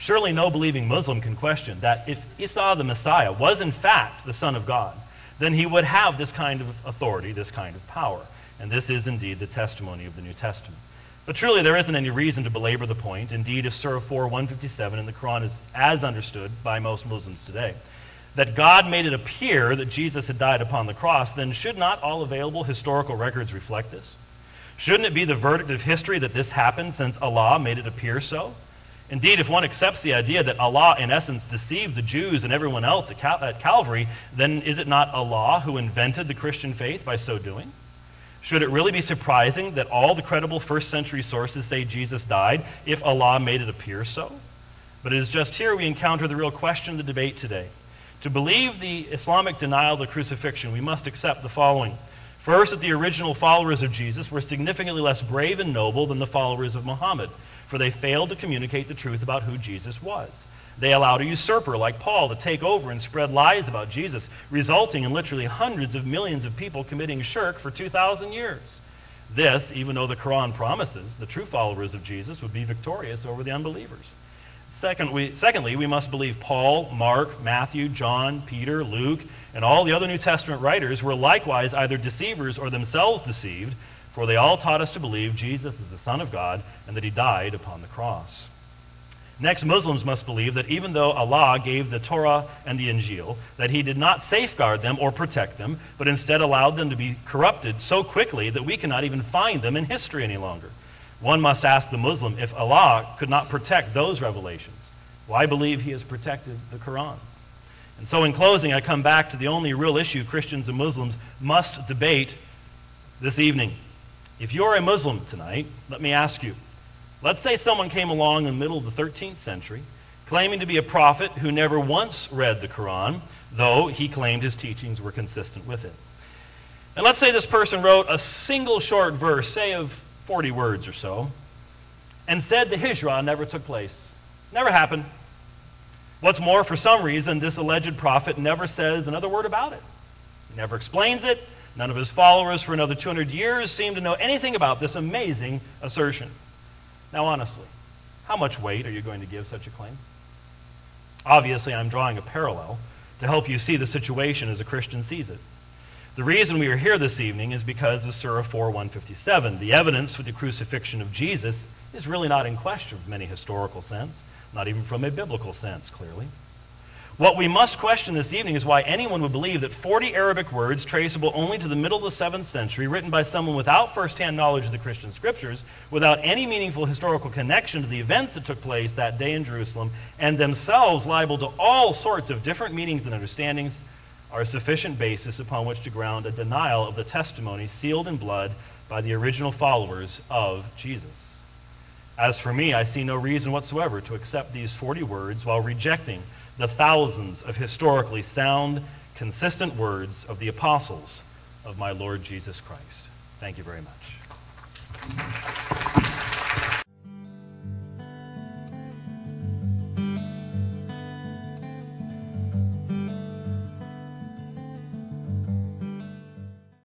Surely no believing Muslim can question that if Isa the Messiah was in fact the Son of God, then he would have this kind of authority, this kind of power. And this is indeed the testimony of the New Testament. But truly there isn't any reason to belabor the point. Indeed, if Surah 4:157 in the Qur'an is as understood by most Muslims today, that God made it appear that Jesus had died upon the cross, then should not all available historical records reflect this? Shouldn't it be the verdict of history that this happened since Allah made it appear so? Indeed, if one accepts the idea that Allah in essence deceived the Jews and everyone else at Calvary, then is it not Allah who invented the Christian faith by so doing? Should it really be surprising that all the credible first century sources say Jesus died if Allah made it appear so? But it is just here we encounter the real question of the debate today. To believe the Islamic denial of the crucifixion, we must accept the following. First, that the original followers of Jesus were significantly less brave and noble than the followers of Muhammad, for they failed to communicate the truth about who Jesus was. They allowed a usurper like Paul to take over and spread lies about Jesus, resulting in literally hundreds of millions of people committing shirk for 2,000 years. This, even though the Quran promises the true followers of Jesus would be victorious over the unbelievers. Secondly, we must believe Paul, Mark, Matthew, John, Peter, Luke, and all the other New Testament writers were likewise either deceivers or themselves deceived, for they all taught us to believe Jesus is the Son of God and that he died upon the cross. Next, Muslims must believe that even though Allah gave the Torah and the Injil, that he did not safeguard them or protect them, but instead allowed them to be corrupted so quickly that we cannot even find them in history any longer. One must ask the Muslim, if Allah could not protect those revelations, why believe he has protected the Quran? And so in closing, I come back to the only real issue Christians and Muslims must debate this evening. If you're a Muslim tonight, let me ask you, let's say someone came along in the middle of the 13th century, claiming to be a prophet who never once read the Quran, though he claimed his teachings were consistent with it. And let's say this person wrote a single short verse, say of 40 words or so, and said the Hijrah never took place. Never happened. What's more, for some reason, this alleged prophet never says another word about it. He never explains it. None of his followers for another 200 years seem to know anything about this amazing assertion. Now, honestly, how much weight are you going to give such a claim? Obviously, I'm drawing a parallel to help you see the situation as a Christian sees it. The reason we are here this evening is because of Surah 4:157. The evidence for the crucifixion of Jesus is really not in question from any historical sense, not even from a biblical sense, clearly. What we must question this evening is why anyone would believe that 40 Arabic words traceable only to the middle of the 7th century, written by someone without first-hand knowledge of the Christian scriptures, without any meaningful historical connection to the events that took place that day in Jerusalem, and themselves liable to all sorts of different meanings and understandings, are a sufficient basis upon which to ground a denial of the testimony sealed in blood by the original followers of Jesus. As for me, I see no reason whatsoever to accept these 40 words while rejecting the thousands of historically sound, consistent words of the apostles of my Lord Jesus Christ. Thank you very much.